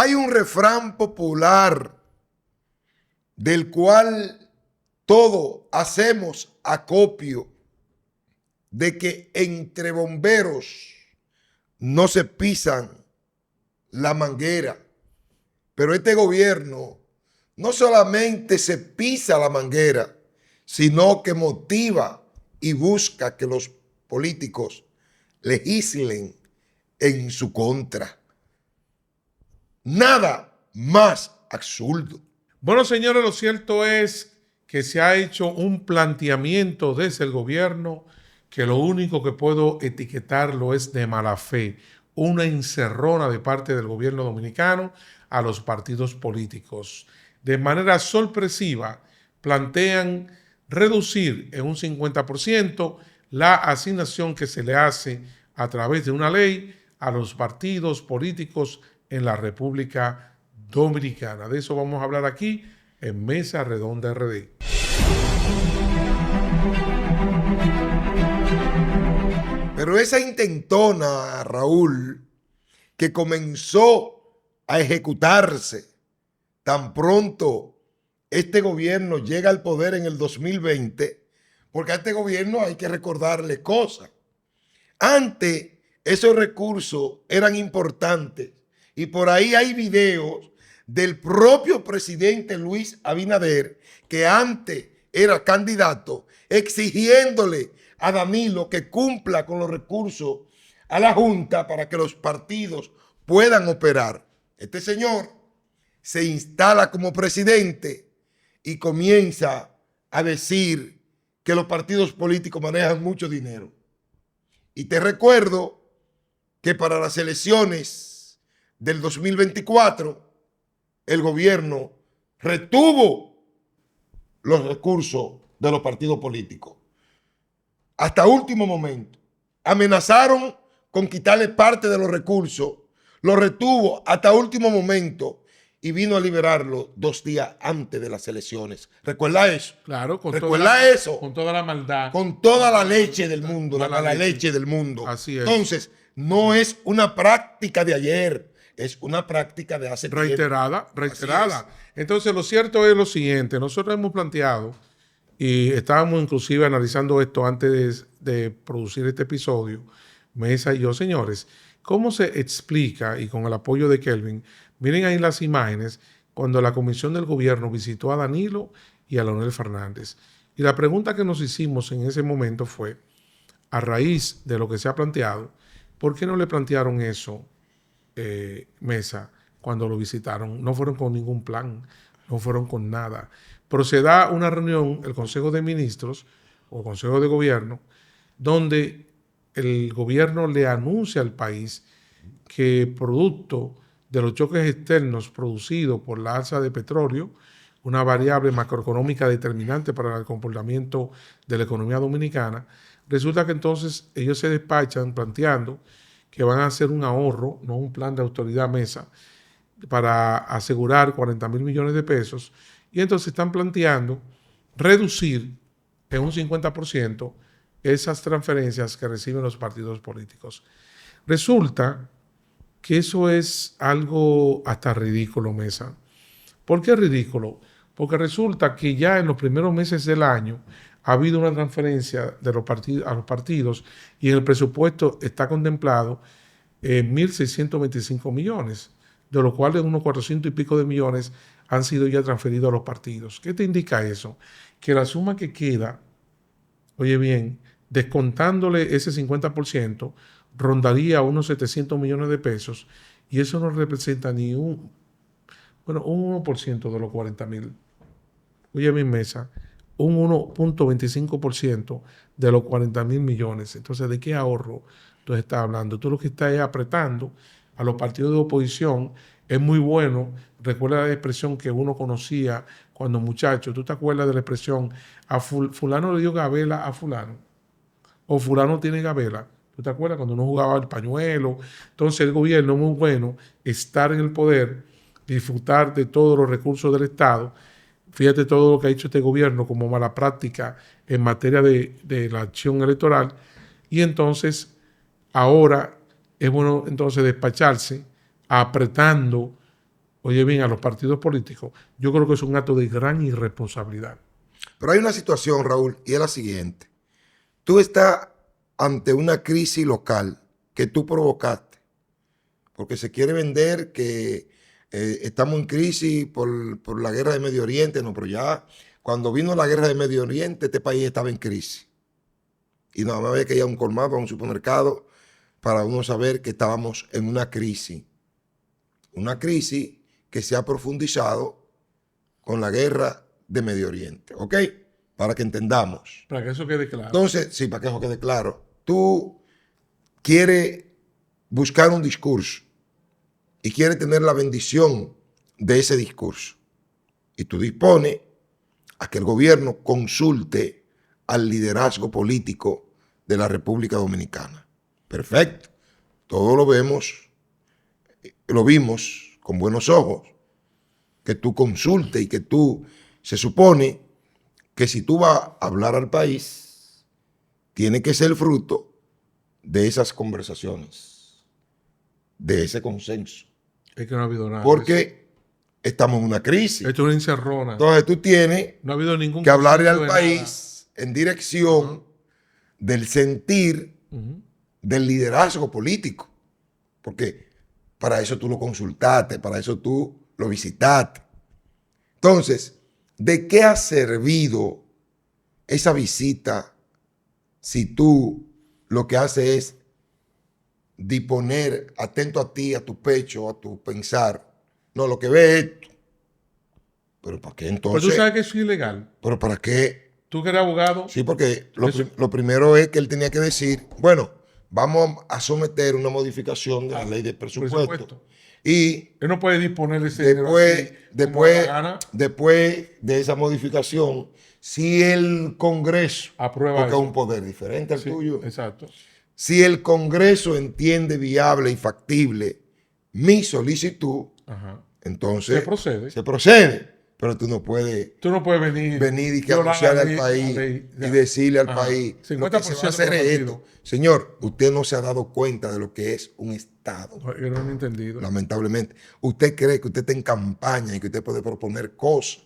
Hay un refrán popular del cual todos hacemos acopio de que entre bomberos no se pisan la manguera. Pero este gobierno no solamente se pisa la manguera, sino que motiva y busca que los políticos legislen en su contra. Nada más absurdo. Bueno, señores, lo cierto es que se ha hecho un planteamiento desde el gobierno que lo único que puedo etiquetarlo es de mala fe, una encerrona de parte del gobierno dominicano a los partidos políticos. De manera sorpresiva, plantean reducir en un 50% la asignación que se le hace a través de una ley a los partidos políticos en la República Dominicana. De eso vamos a hablar aquí en Mesa Redonda RD. Pero esa intentona, Raúl, que comenzó a ejecutarse tan pronto este gobierno llega al poder en el 2020, porque a este gobierno hay que recordarle cosas. Antes, esos recursos eran importantes y por ahí hay videos del propio presidente Luis Abinader, que antes era candidato, exigiéndole a Danilo que cumpla con los recursos a la Junta para que los partidos puedan operar. Este señor se instala como presidente y comienza a decir que los partidos políticos manejan mucho dinero. Y te recuerdo que para las elecciones del 2024, el gobierno retuvo los recursos de los partidos políticos. Hasta último momento. Amenazaron con quitarle parte de los recursos, lo retuvo hasta último momento y vino a liberarlo 2 días antes de las elecciones. ¿Recuerda eso? Claro, ¿Recuerda eso? Con toda la maldad. Con toda la leche del mundo, la mala leche del mundo. Así es. Entonces, no es una práctica de ayer, es una práctica de hace tiempo. Reiterada. Entonces, lo cierto es lo siguiente. Nosotros hemos planteado, y estábamos inclusive analizando esto antes de producir este episodio, Mesa y yo, señores, ¿cómo se explica, y con el apoyo de Kelvin, miren ahí las imágenes, cuando la comisión del gobierno visitó a Danilo y a Leonel Fernández? Y la pregunta que nos hicimos en ese momento fue, a raíz de lo que se ha planteado, ¿por qué no le plantearon eso, Mesa, cuando lo visitaron? No fueron con ningún plan, no fueron con nada. Pero se da una reunión, el Consejo de Ministros o Consejo de Gobierno, donde el gobierno le anuncia al país que producto de los choques externos producidos por la alza de petróleo, una variable macroeconómica determinante para el comportamiento de la economía dominicana, resulta que entonces ellos se despachan planteando que van a hacer un ahorro, no un plan de autoridad Mesa, para asegurar 40,000 millones de pesos, y entonces están planteando reducir en un 50% esas transferencias que reciben los partidos políticos. Resulta que eso es algo hasta ridículo, Mesa. ¿Por qué ridículo? Porque resulta que ya en los primeros meses del año ha habido una transferencia de los a los partidos y en el presupuesto está contemplado 1.625 millones, de los cuales unos 400 y pico de millones han sido ya transferidos a los partidos. ¿Qué te indica eso? Que la suma que queda, oye bien, descontándole ese 50%, rondaría unos 700 millones de pesos y eso no representa ni un 1% de los 40,000. Oye, mi Mesa, un 1.25% de los 40,000 millones. Entonces, ¿de qué ahorro tú estás hablando? Tú lo que estás es apretando a los partidos de oposición. Es muy bueno. Recuerda la expresión que uno conocía cuando muchacho. ¿Tú te acuerdas de la expresión? A fulano le dio gabela a fulano. O fulano tiene gabela. ¿Tú te acuerdas cuando uno jugaba el pañuelo? Entonces el gobierno es muy bueno estar en el poder, disfrutar de todos los recursos del Estado. Fíjate todo lo que ha hecho este gobierno como mala práctica en materia de la acción electoral. Y entonces ahora es bueno entonces despacharse apretando oye bien, a los partidos políticos, yo creo que es un acto de gran irresponsabilidad. Pero hay una situación, Raúl, y es la siguiente. Tú estás ante una crisis local que tú provocaste, porque se quiere vender que estamos en crisis por la guerra de Medio Oriente. No, pero ya cuando vino la guerra de Medio Oriente, este país estaba en crisis. Y nada más había que ir a un colmado, a un supermercado, para uno saber que estábamos en una crisis. Una crisis que se ha profundizado con la guerra de Medio Oriente. ¿Ok? Para que entendamos. Para que eso quede claro. Entonces, sí, para que eso quede claro. Tú quieres buscar un discurso y quieres tener la bendición de ese discurso. Y tú dispones a que el gobierno consulte al liderazgo político de la República Dominicana. Perfecto. Todo lo vimos con buenos ojos. Que tú consultes y que tú, se supone que si tú vas a hablar al país, tiene que ser fruto de esas conversaciones, de ese consenso. Es que no ha habido nada. Porque estamos en una crisis. Esto es una encerrona. Entonces tú tienes No ha habido ningún que hablarle al consenso de país en dirección del sentir del liderazgo político. Porque para eso tú lo consultaste, para eso tú lo visitaste. Entonces, ¿de qué ha servido esa visita si tú lo que haces es disponer atento a ti, a tu pecho, a tu pensar? No, lo que ve es esto. ¿Pero para qué entonces? Pero tú sabes que eso es ilegal. ¿Pero para qué? Tú que eres abogado. Sí, porque lo primero es que él tenía que decir, bueno, vamos a someter una modificación de la ley de presupuesto. Y él no puede disponer de ese dinero así, después de esa modificación, si el Congreso, aprueba porque eso, es un poder diferente al tuyo, exacto. Si el Congreso entiende viable y factible mi solicitud, entonces se procede. Pero tú no puedes venir y que anunciarle al país y decirle al país 50% lo que se va a hacer es esto. Señor, usted no se ha dado cuenta de lo que es un Estado. Yo no lo he entendido. Lamentablemente. Usted cree que usted está en campaña y que usted puede proponer cosas.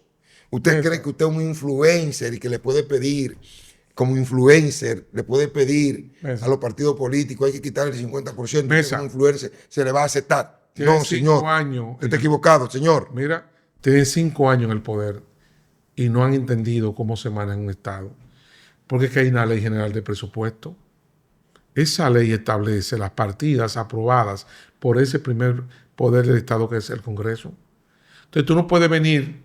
Usted cree que usted es un influencer y que le puede pedir, como influencer, le puede pedir a los partidos políticos, hay que quitarle el 50%, como influencer se le va a aceptar. No, señor. Usted está equivocado, señor. Mira, tienen 5 años en el poder y no han entendido cómo se maneja un Estado. Porque es que hay una ley general de presupuesto. Esa ley establece las partidas aprobadas por ese primer poder del Estado que es el Congreso. Entonces tú no puedes venir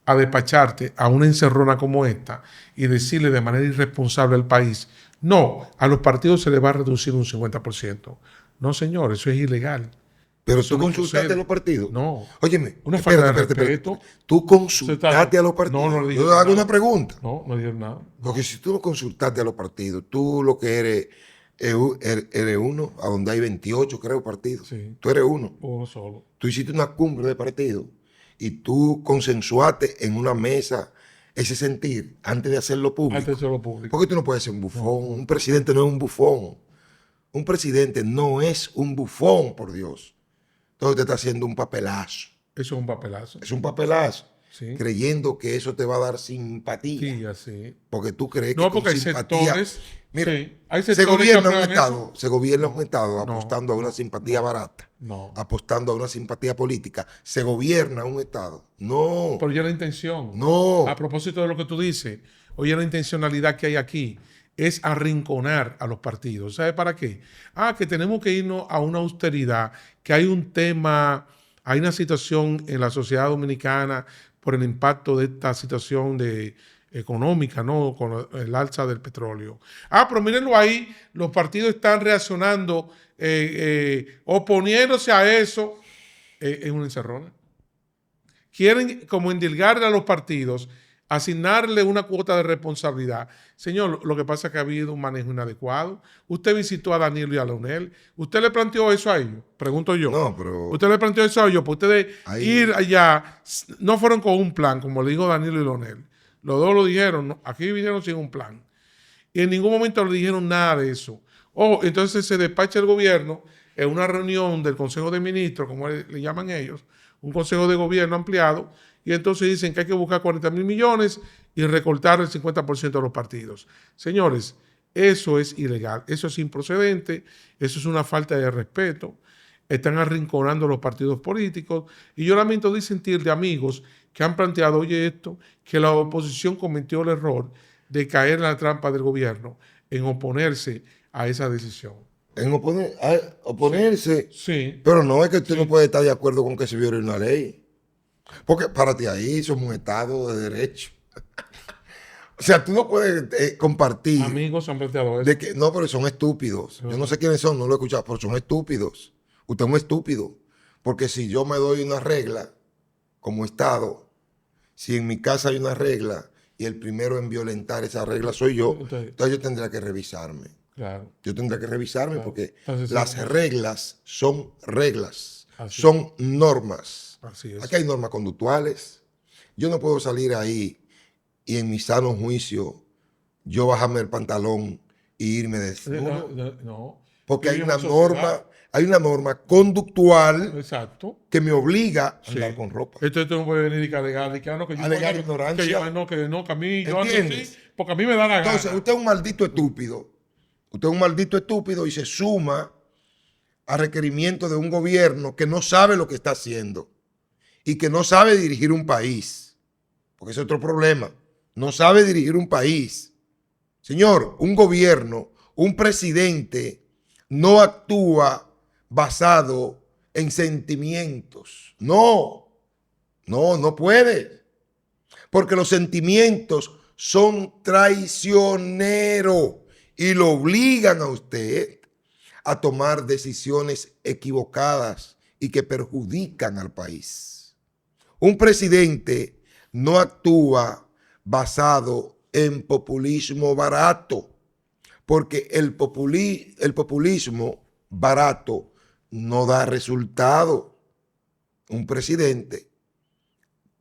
a despacharte a una encerrona como esta y decirle de manera irresponsable al país, no, a los partidos se les va a reducir un 50%. No, señor, eso es ilegal. Pero tú consultaste a los partidos. No. Óyeme, una falta de respeto. Tú consultaste a los partidos. No le yo hago una pregunta. No dijeron nada. Porque si tú no consultaste a los partidos, tú lo que eres uno, a donde hay 28, creo, partidos. Sí. Tú eres uno. Uno solo. Tú hiciste una cumbre de partidos y tú consensuaste en una mesa ese sentir antes de hacerlo público. Antes de hacerlo público. Porque tú no puedes ser un bufón. No. Un presidente no es un bufón. Un presidente no es un bufón, por Dios. Entonces te está haciendo un papelazo. Eso es un papelazo. Es un papelazo. Sí. Creyendo que eso te va a dar simpatía. Sí, así. Porque tú crees no, que porque con hay simpatía... sectores... Mira, sí, hay se gobierna un Estado apostando a una simpatía barata. No. Apostando a una simpatía política. Se gobierna un Estado. No. Pero ya la intención. No. A propósito de lo que tú dices, oye, la intencionalidad que hay aquí es arrinconar a los partidos. ¿Sabe para qué? Que tenemos que irnos a una austeridad, que hay un tema, hay una situación en la sociedad dominicana por el impacto de esta situación económica, ¿no? Con el alza del petróleo. Pero mírenlo ahí, los partidos están reaccionando, oponiéndose a eso, en una encerrona. Quieren como endilgarle a los partidos, asignarle una cuota de responsabilidad. Señor, lo que pasa es que ha habido un manejo inadecuado. Usted visitó a Danilo y a Leonel. ¿Usted le planteó eso a ellos? Pregunto yo. No, pero... ¿Usted le planteó eso a ellos? Pues ustedes ir allá, no fueron con un plan, como le dijo Danilo y Leonel. Los dos lo dijeron, ¿no? Aquí vinieron sin un plan. Y en ningún momento le dijeron nada de eso. Entonces se despacha el gobierno en una reunión del Consejo de Ministros, como le llaman ellos, un consejo de gobierno ampliado, y entonces dicen que hay que buscar 40.000 millones y recortar el 50% de los partidos. Señores, eso es ilegal, eso es improcedente, eso es una falta de respeto. Están arrinconando los partidos políticos. Y yo lamento disentir de amigos que han planteado, oye, esto, que la oposición cometió el error de caer en la trampa del gobierno en oponerse a esa decisión. En oponerse. Sí. Pero no es que usted no puede estar de acuerdo con que se viole una ley. Porque párate ahí, somos un Estado de derecho. O sea, tú no puedes compartir. Amigos han planteado eso. De que, no, pero son estúpidos. Yo no sé quiénes son, no lo he escuchado, pero son estúpidos. Usted es un estúpido. Porque si yo me doy una regla como Estado, si en mi casa hay una regla y el primero en violentar esa regla soy yo, entonces yo tendría que revisarme. Claro. Yo tendría que revisarme, claro, porque entonces, las reglas son reglas, así son normas. Así es. Aquí hay normas conductuales. Yo no puedo salir ahí y en mi sano juicio yo bajarme el pantalón y irme desnudo. No. Porque hay una norma conductual. Exacto. Que me obliga a andar con ropa. Esto no puede venir y alegar que no, que yo alegar ignorancia. Que a mí yo ando así, porque a mí me da la gana. Entonces, usted es un maldito estúpido. Usted es un maldito estúpido y se suma a requerimientos de un gobierno que no sabe lo que está haciendo y que no sabe dirigir un país. Porque ese es otro problema. No sabe dirigir un país. Señor, un gobierno, un presidente no actúa basado en sentimientos. No puede. Porque los sentimientos son traicioneros y lo obligan a usted a tomar decisiones equivocadas y que perjudican al país. Un presidente no actúa basado en populismo barato, porque el populismo barato no da resultado. Un presidente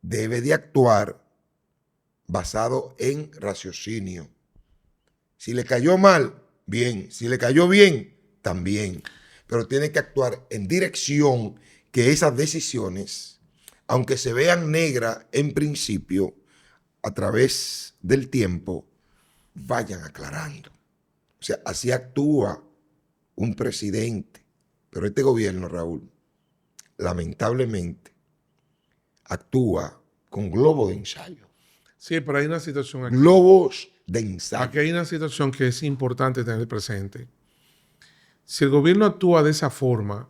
debe de actuar basado en raciocinio. Si le cayó mal, bien. Si le cayó bien, también. Pero tiene que actuar en dirección que esas decisiones, aunque se vean negras en principio, a través del tiempo, vayan aclarando. O sea, así actúa un presidente. Pero este gobierno, Raúl, lamentablemente, actúa con globos de ensayo. Sí, pero hay una situación aquí. Globos de ensayo. Aquí hay una situación que es importante tener presente. Si el gobierno actúa de esa forma,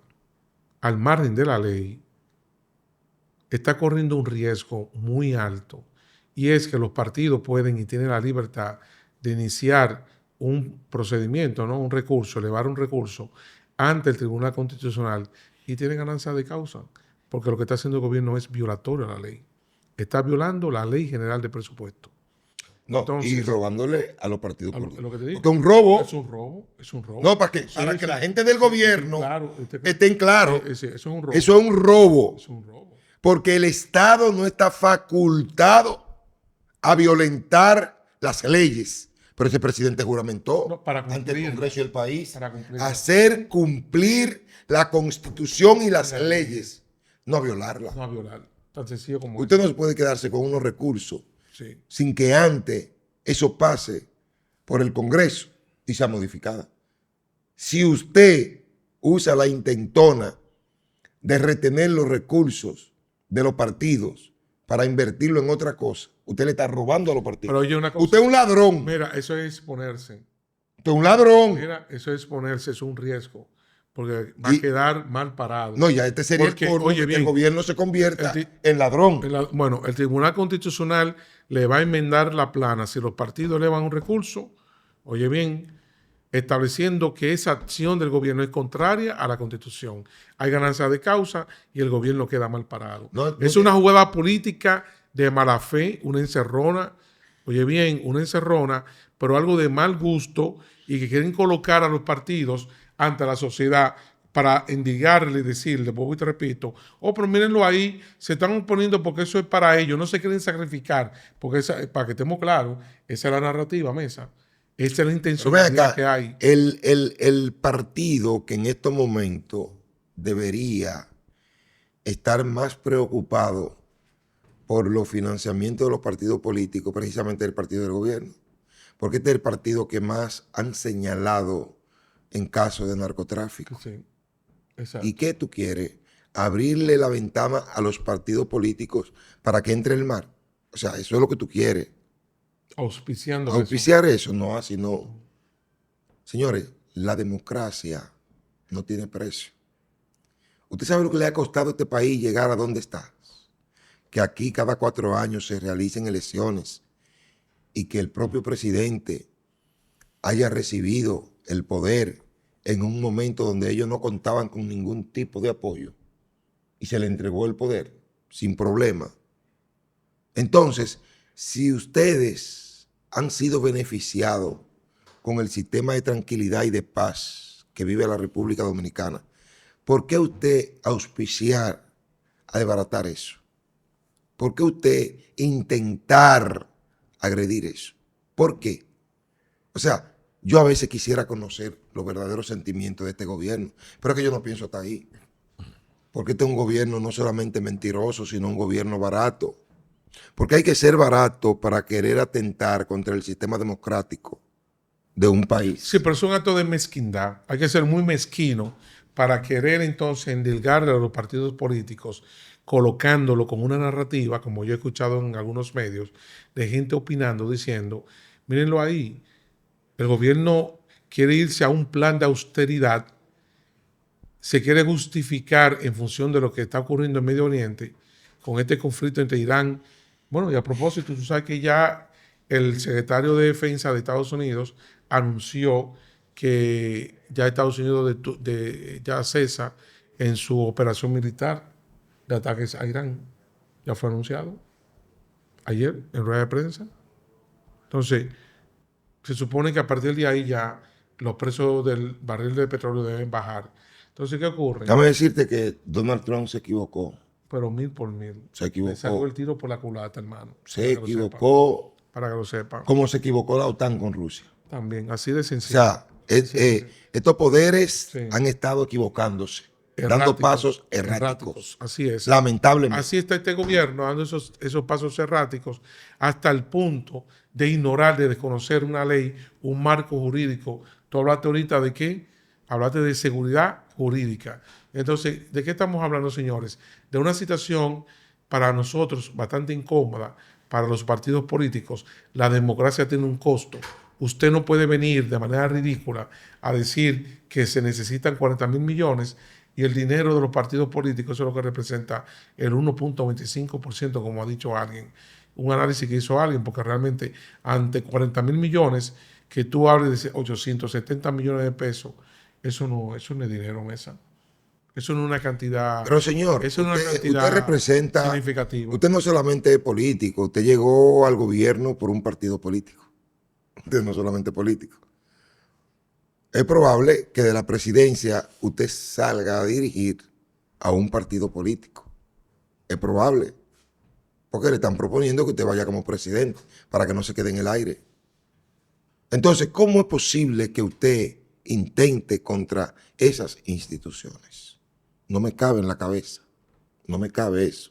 al margen de la ley, está corriendo un riesgo muy alto. Y es que los partidos pueden y tienen la libertad de iniciar un procedimiento, ¿no? Un recurso, elevar un recurso ante el Tribunal Constitucional y tienen ganancia de causa. Porque lo que está haciendo el gobierno es violatorio a la ley. Está violando la Ley General de Presupuesto. No, entonces, y robándole a los partidos políticos. Lo que te digo. Porque un robo. Es un robo. Es un robo. No, para que la gente del gobierno estén claros. Eso es un robo. Eso es un robo. Es un robo. Porque el Estado no está facultado a violentar las leyes. Pero ese presidente juramentó ante el Congreso y el país hacer cumplir la Constitución y las leyes, no a violarla. No a violarla. Tan sencillo como usted no puede quedarse con unos recursos sin que antes eso pase por el Congreso y sea modificada. Si usted usa la intentona de retener los recursos de los partidos para invertirlo en otra cosa, usted le está robando a los partidos. Pero oye, una cosa, usted es un ladrón. Mira, eso es ponerse. Usted es un ladrón. Mira, eso es ponerse, es un riesgo. Porque va a quedar mal parado. No, ya este sería el colmo de que el gobierno se convierta en ladrón. Bueno, el Tribunal Constitucional le va a enmendar la plana si los partidos elevan un recurso, oye bien, estableciendo que esa acción del gobierno es contraria a la Constitución. Hay ganancia de causa y el gobierno queda mal parado. Es una jugada política de mala fe, una encerrona, oye bien, una encerrona, pero algo de mal gusto y que quieren colocar a los partidos ante la sociedad para indigarle y decirle, vuelvo y te repito, pero mírenlo ahí, se están oponiendo porque eso es para ellos, no se quieren sacrificar, porque para que estemos claros, esa es la narrativa, Mesa, esa es la intención que hay. El partido que en estos momentos debería estar más preocupado por los financiamientos de los partidos políticos, precisamente del partido del gobierno. Porque este es el partido que más han señalado en casos de narcotráfico. Sí, exacto. ¿Y qué tú quieres? Abrirle la ventana a los partidos políticos para que entre el mar. O sea, eso es lo que tú quieres. Auspiciando eso. Auspiciar eso, no, así no. Señores, la democracia no tiene precio. ¿Usted sabe lo que le ha costado a este país llegar a donde está? Que aquí cada 4 años se realicen elecciones y que el propio presidente haya recibido el poder en un momento donde ellos no contaban con ningún tipo de apoyo y se le entregó el poder sin problema. Entonces, si ustedes han sido beneficiados con el sistema de tranquilidad y de paz que vive la República Dominicana, ¿por qué usted auspiciar a desbaratar eso? ¿Por qué usted intentar agredir eso? ¿Por qué? O sea, yo a veces quisiera conocer los verdaderos sentimientos de este gobierno, pero es que yo no pienso hasta ahí. Porque este es un gobierno no solamente mentiroso, sino un gobierno barato. Porque hay que ser barato para querer atentar contra el sistema democrático de un país. Sí, pero es un acto de mezquindad. Hay que ser muy mezquino para querer entonces endilgarle a los partidos políticos, colocándolo como una narrativa, como yo he escuchado en algunos medios, de gente opinando, diciendo, mírenlo ahí, el gobierno quiere irse a un plan de austeridad, se quiere justificar en función de lo que está ocurriendo en Medio Oriente, con este conflicto entre Irán. Bueno, y a propósito, tú sabes que ya el secretario de Defensa de Estados Unidos anunció que ya Estados Unidos ya cesa en su operación militar de ataques a Irán. Ya fue anunciado ayer en rueda de prensa. Entonces, se supone que a partir de ahí ya los precios del barril de petróleo deben bajar. Entonces, ¿qué ocurre? Déjame decirte que Donald Trump se equivocó. Pero 1000 por 1000. Se equivocó. Le sacó el tiro por la culata, hermano. Se equivocó. Para que lo sepan. Como se equivocó la OTAN con Rusia. También, así de sencillo. O sea, estos poderes han estado equivocándose, dando pasos erráticos. Así es. Lamentablemente. Así está este gobierno dando esos pasos erráticos hasta el punto de ignorar, de desconocer una ley, un marco jurídico. Tú hablaste ahorita de qué? Hablaste de seguridad jurídica. Entonces, ¿de qué estamos hablando, señores? De una situación para nosotros bastante incómoda, para los partidos políticos. La democracia tiene un costo. Usted no puede venir de manera ridícula a decir que se necesitan 40,000 millones y el dinero de los partidos políticos, eso es lo que representa el 1.25%, como ha dicho alguien. Un análisis que hizo alguien, porque realmente ante 40,000 millones, que tú hables de 870 millones de pesos, eso no es dinero, Mesa. Eso no es una cantidad. Pero señor, eso no es una cantidad usted representa, significativa. Usted no solamente es político, usted llegó al gobierno por un partido político. Usted no solamente político. Es probable que de la presidencia usted salga a dirigir a un partido político. Es probable. Porque le están proponiendo que usted vaya como presidente para que no se quede en el aire. Entonces, ¿cómo es posible que usted intente contra esas instituciones? No me cabe en la cabeza. No me cabe eso,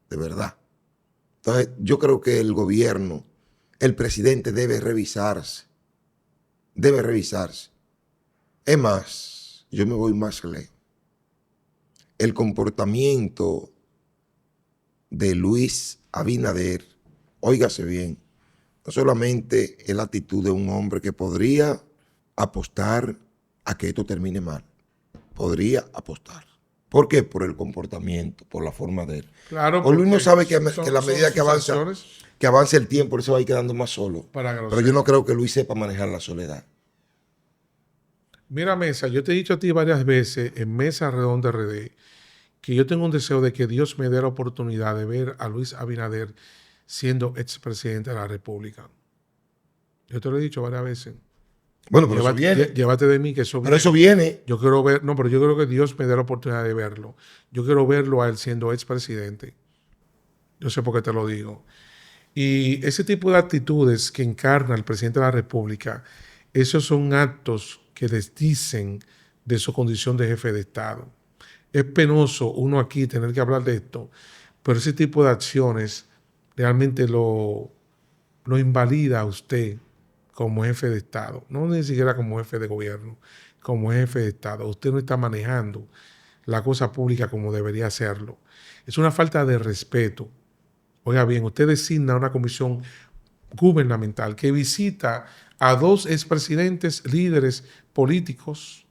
de verdad. Entonces, yo creo que el gobierno, el presidente debe revisarse. Debe revisarse. Es más, yo me voy más lejos. El comportamiento de Luis Abinader, óigase bien, no solamente es la actitud de un hombre que podría apostar a que esto termine mal. Podría apostar. ¿Por qué? Por el comportamiento, por la forma de él. Claro, Luis no sabe que a la medida que avanza el tiempo, él se va a ir quedando más solo. Pero yo no creo que Luis sepa manejar la soledad. Mira, Mesa, yo te he dicho a ti varias veces en Mesa Redonda RD que yo tengo un deseo de que Dios me dé la oportunidad de ver a Luis Abinader siendo expresidente de la República. Yo te lo he dicho varias veces. Bueno, pero eso viene. Llévate de mí que eso viene. Pero eso viene. Yo quiero ver, no, pero yo creo que Dios me dé la oportunidad de verlo. Yo quiero verlo a él siendo expresidente. Yo sé por qué te lo digo. Y ese tipo de actitudes que encarna el presidente de la República, esos son actos que desdicen de su condición de jefe de Estado. es penoso uno aquí tener que hablar de esto, pero ese tipo de acciones realmente lo invalida a usted como jefe de Estado, no ni siquiera como jefe de gobierno, como jefe de Estado. Usted no está manejando la cosa pública como debería hacerlo. Es una falta de respeto. Oiga bien, usted designa una comisión gubernamental que visita a 2 expresidentes líderes políticos,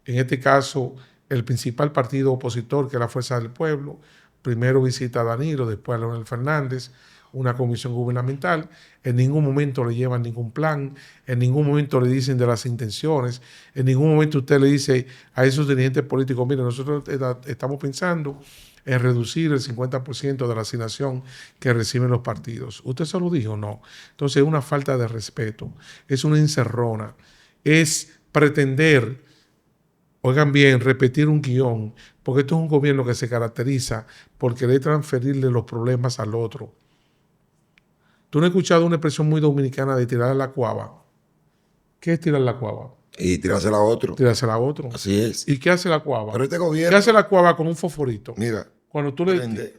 en este caso el principal partido opositor, que es la Fuerza del Pueblo. Primero visita a Danilo, después a Leonel Fernández, una comisión gubernamental. En ningún momento le llevan ningún plan, en ningún momento le dicen de las intenciones, en ningún momento usted le dice a esos dirigentes políticos, mire, nosotros estamos pensando en reducir el 50% de la asignación que reciben los partidos. ¿Usted se lo dijo? No. Entonces es una falta de respeto, es una encerrona, es pretender, oigan bien, repetir un guión, porque esto es un gobierno que se caracteriza por querer transferirle los problemas al otro. ¿Tú no has escuchado una expresión muy dominicana de tirar la cuava? ¿Qué es tirar la cuava? Y tirársela a otro. Tirársela a otro. Así es. ¿Y qué hace la cuava? Pero este gobierno... ¿Qué hace la cuava con un fosforito? Mira, cuando tú le... prende.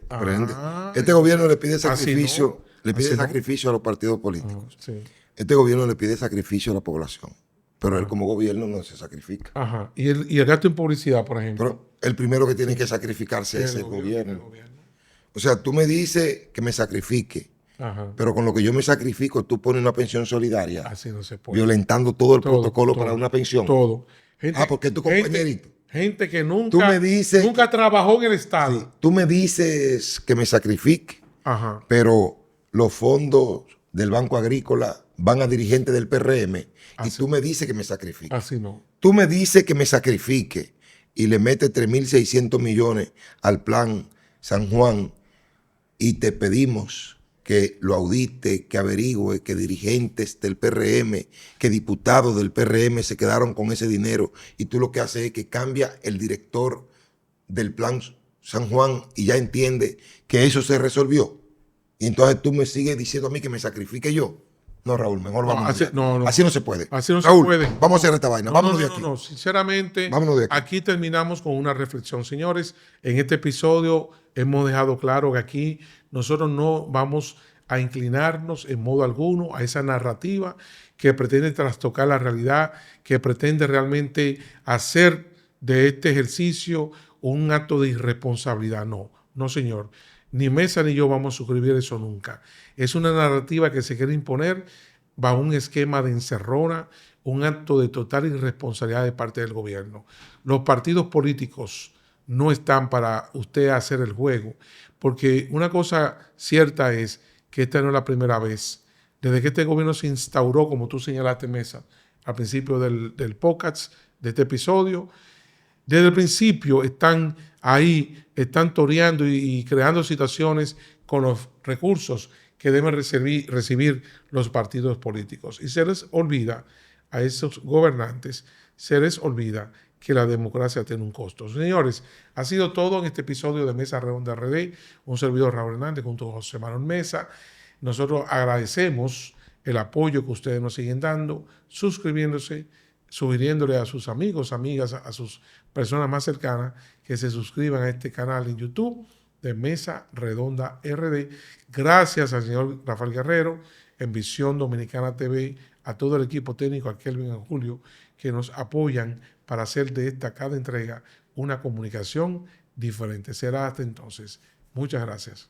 Este gobierno le pide sacrificio, no. le pide Así no. sacrificio a los partidos políticos. Sí. Este gobierno le pide sacrificio a la población. Pero él como gobierno no se sacrifica. Ajá. ¿Y el gasto en publicidad, por ejemplo? Pero el primero que tiene que sacrificarse es el gobierno. O sea, tú me dices que me sacrifique. Ajá. Pero con lo que yo me sacrifico, tú pones una pensión solidaria. Así no se puede. Violentando todo el protocolo para una pensión. Todo. Gente, porque tu compañerito. Gente que nunca, tú me dices, nunca trabajó en el Estado. Sí, tú me dices que me sacrifique. Ajá. Pero los fondos del Banco Agrícola van a dirigentes del PRM. Así. Y tú me dices que me sacrifique. Así no. Tú me dices que me sacrifique y le metes 3.600 millones al plan San Juan y te pedimos que lo audite, que averigüe, que dirigentes del PRM, que diputados del PRM se quedaron con ese dinero y tú lo que haces es que cambia el director del plan San Juan y ya entiende que eso se resolvió. Y entonces tú me sigues diciendo a mí que me sacrifique yo. No, Raúl, mejor vamos. Así no se puede. Así no Raúl, se puede. Vamos a hacer esta vaina. Vámonos de aquí. No, sinceramente, vámonos de aquí terminamos con una reflexión. Señores, en este episodio hemos dejado claro que aquí nosotros no vamos a inclinarnos en modo alguno a esa narrativa que pretende trastocar la realidad, que pretende realmente hacer de este ejercicio un acto de irresponsabilidad. No, señor. Ni Mesa ni yo vamos a suscribir eso nunca. Es una narrativa que se quiere imponer bajo un esquema de encerrona, un acto de total irresponsabilidad de parte del gobierno. Los partidos políticos no están para usted hacer el juego, porque una cosa cierta es que esta no es la primera vez. Desde que este gobierno se instauró, como tú señalaste, Mesa, al principio del podcast, de este episodio, desde el principio están ahí, están toreando y creando situaciones con los recursos que deben recibir los partidos políticos. Y se les olvida a esos gobernantes, se les olvida que la democracia tiene un costo. Señores, ha sido todo en este episodio de Mesa Redonda RD. Un servidor, Raúl Hernández, junto a José Manuel Mesa. Nosotros agradecemos el apoyo que ustedes nos siguen dando, suscribiéndose, sugiriéndole a sus amigos, amigas, a sus personas más cercanas que se suscriban a este canal en YouTube de Mesa Redonda RD. Gracias al señor Rafael Guerrero en Visión Dominicana TV, a todo el equipo técnico, a Kelvin y a Julio, que nos apoyan para hacer de esta cada entrega una comunicación diferente. Será hasta entonces. Muchas gracias.